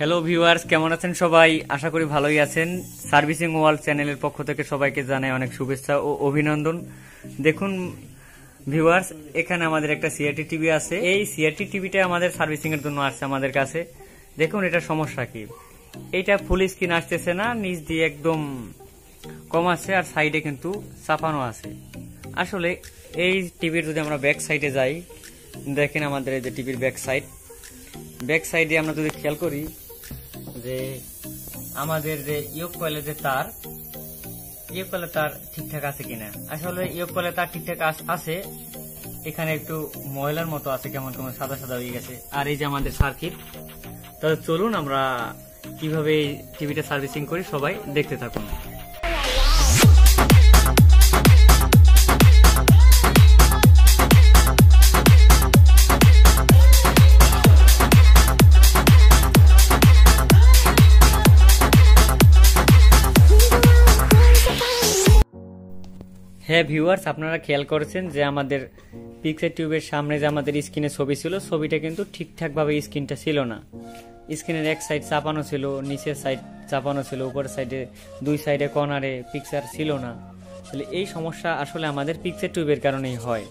Hello viewers, কেমন আছেন সবাই? আশা করি ভালোই আছেন। সার্ভিসিং ওয়ার্ল্ড চ্যানেলের পক্ষ থেকে সবাইকে জানাই অনেক শুভেচ্ছা ও অভিনন্দন। দেখুন ভিউয়ার্স, এখানে আমাদের একটা সিআরটি টিভি আছে। এই সিআরটি টিভিটা আমাদের সার্ভিসিং এর জন্য আসছে আমাদের কাছে। দেখুন এটা সমস্যা কি, এইটা ফুল স্ক্রিন আসতেছে না, নিচ দিয়ে একদম কম আছে আর সাইডে কিন্তু চাপানো আছে। আসলে এই টিভির যদি আমরা ব্যাক সাইডে যাই, দেখেন আমাদের এই যে টিভির ব্যাক সাইডে আমরা যদি খেয়াল করি যে আমাদের যে ইয়োক কয়েলের যে তার, ইয়োক কয়েলের তার ঠিকঠাক আছে কিনা। আসলে ইয়োক কয়েলের তার ঠিকঠাক আছে, এখানে একটু ময়লার মতো আছে, কেমন কেমন সাদা সাদা হয়ে গেছে। আর এই যে আমাদের সার্কিট। তাহলে চলুন আমরা কিভাবে এই টিভিটা সার্ভিসিং করি সবাই দেখতে থাকুন। হ্যাঁ ভিউয়ার্স, আপনারা খেয়াল করেছেন যে আমাদের পিকচার টিউবের সামনে যে আমাদের স্ক্রিনে ছবি ছিল, ছবিটা কিন্তু ঠিকঠাকভাবে স্ক্রিনটা ছিল না। স্ক্রিনের এক সাইড চাপানো ছিল, নিচের সাইড চাপানো ছিল, উপরের সাইডে দুই সাইডে কর্নারে পিকচার ছিল না। তাহলে এই সমস্যা আসলে আমাদের পিকচার টিউবের কারণেই হয়।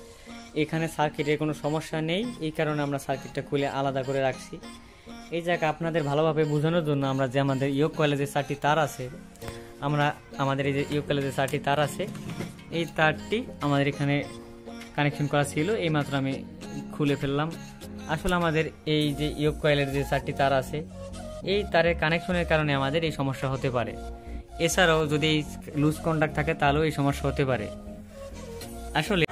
এখানে সার্কিটের কোনো সমস্যা নেই, এই কারণে আমরা সার্কিটটা খুলে আলাদা করে রাখছি। এই জায়গা আপনাদের ভালোভাবে বোঝানোর জন্য আমরা যে আমাদের ইয়োক কয়েলে যে 4টি তার আছে, আমাদের এই যে ইয়োক কয়েলে যে 4টি তার আছে, এই তারটি আমাদের এখানে কানেকশন করা ছিল, এই মাত্র আমি খুলে ফেললাম। আসলে আমাদের এই যে ইয়োক কয়েলের যে 4টি তার আছে, এই তারের কানেকশনের কারণে আমাদের এই সমস্যা হতে পারে। এছাড়াও যদি এই লুজ কন্ডাক্ট থাকে তাহলেও এই সমস্যা হতে পারে। আসলে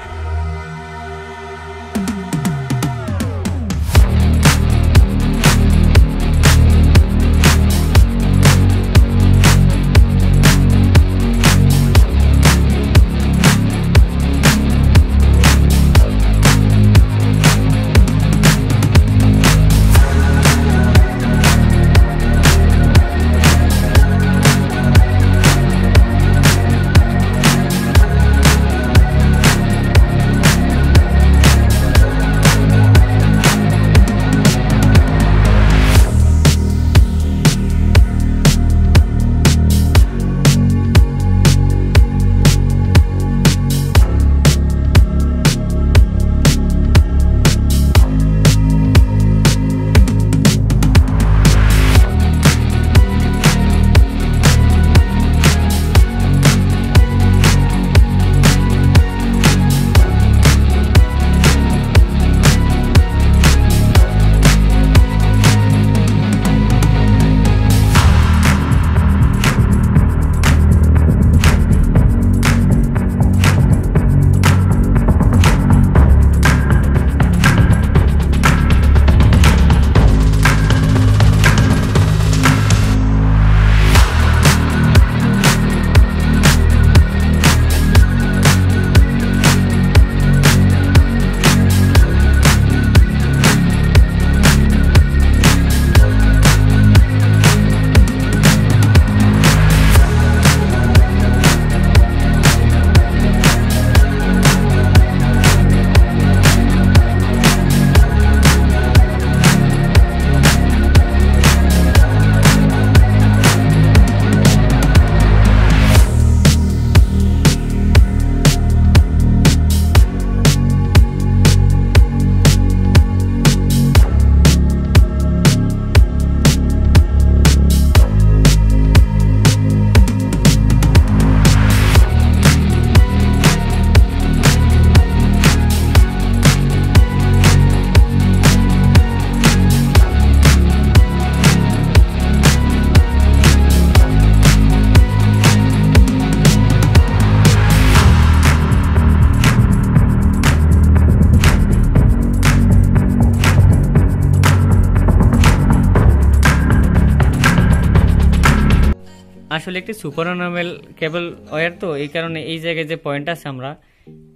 আসলে একটি সুপারনর্মাল কেবল ওয়্যার, তো এই কারণে এই জায়গায় যে পয়েন্ট আছে আমরা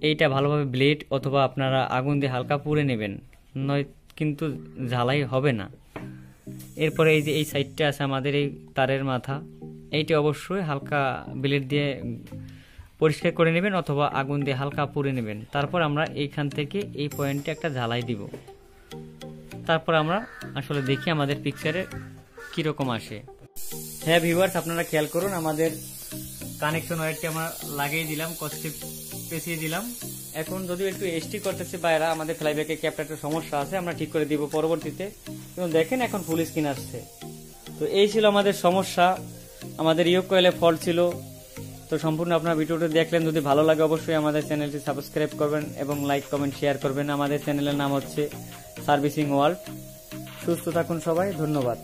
এইটা ভালোভাবে ব্লেড অথবা আপনারা আগুন দিয়ে হালকা পুড়ে নেবেন, নয় কিন্তু ঝালাই হবে না। এরপরে এই যে এই সাইডটা আছে আমাদের এই তারের মাথা, এইটা অবশ্যই হালকা ব্লেড দিয়ে পরিষ্কার করে নেবেন অথবা আগুন দিয়ে হালকা পুড়ে নেবেন। তারপর আমরা এইখান থেকে এই পয়েন্টে একটা ঝালাই দিব। তারপর আমরা আসলে দেখি আমাদের পিকচারে কিরকম আসে। হ্যাঁ ভিউয়ার্স, আপনারা খেয়াল করুন, আমাদের কানেকশন ওয়্যারটি আমরা লাগিয়ে দিলাম, কষ্টে পেঁচিয়ে দিলাম। এখন যদিও একটু এসটি করতেছে বাইরা, আমাদের ফ্লাইব্যাকের ক্যাপটা একটু সমস্যা আছে, আমরা ঠিক করে দিব পরবর্তীতে। এবং দেখেন এখন ফুল স্ক্রিন আসছে। তো এই ছিল আমাদের সমস্যা, আমাদের ইয়োক কয়েলে ফল্ট ছিল। তো সম্পূর্ণ আপনার ভিডিওটি দেখলেন, যদি ভালো লাগে অবশ্যই আমাদের চ্যানেলটি সাবস্ক্রাইব করবেন এবং লাইক কমেন্ট শেয়ার করবেন। আমাদের চ্যানেলের নাম হচ্ছে সার্ভিসিং ওয়ার্ল্ড। সুস্থ থাকুন সবাই, ধন্যবাদ।